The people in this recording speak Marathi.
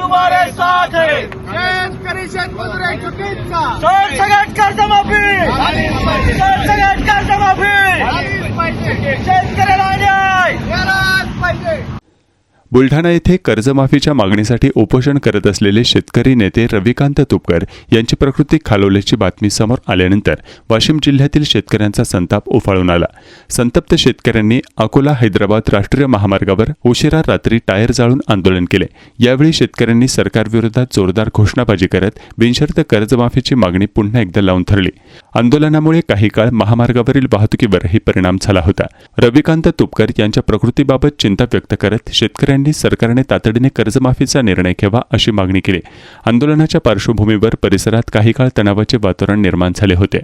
तुम्हारे साथ है। शेतकरी शेतमजूर चुकीचा सरसकट कर्जमाफी, सरसकट कर्जमाफी, शेतकऱ्याला न्याय यालाच पाहिजे. बुलढाणा येथे कर्जमाफीच्या मागणीसाठी उपोषण करत असलेले शेतकरी नेते रविकांत तुपकर यांची प्रकृती खालावल्याची बातमी समोर आल्यानंतर वाशिम जिल्ह्यातील शेतकऱ्यांचा संताप उफाळून आला. संतप्त शेतकऱ्यांनी अकोला हैदराबाद राष्ट्रीय महामार्गावर उशिरा रात्री टायर जाळून आंदोलन केले. यावेळी शेतकऱ्यांनी सरकारविरोधात जोरदार घोषणाबाजी करत बिनशर्त कर्जमाफीची मागणी पुन्हा एकदा लावून धरली. आंदोलनामुळे काही काळ महामार्गावरील वाहतुकीवरही परिणाम झाला होता. रविकांत तुपकर यांच्या प्रकृतीबाबत चिंता व्यक्त करत शेतकऱ्यांनी सरकारने तातडीने कर्जमाफीचा निर्णय घ्यावा अशी मागणी केली. आंदोलनाच्या पार्श्वभूमीवर परिसरात काही काळ तणावाचे वातावरण निर्माण झाले होते.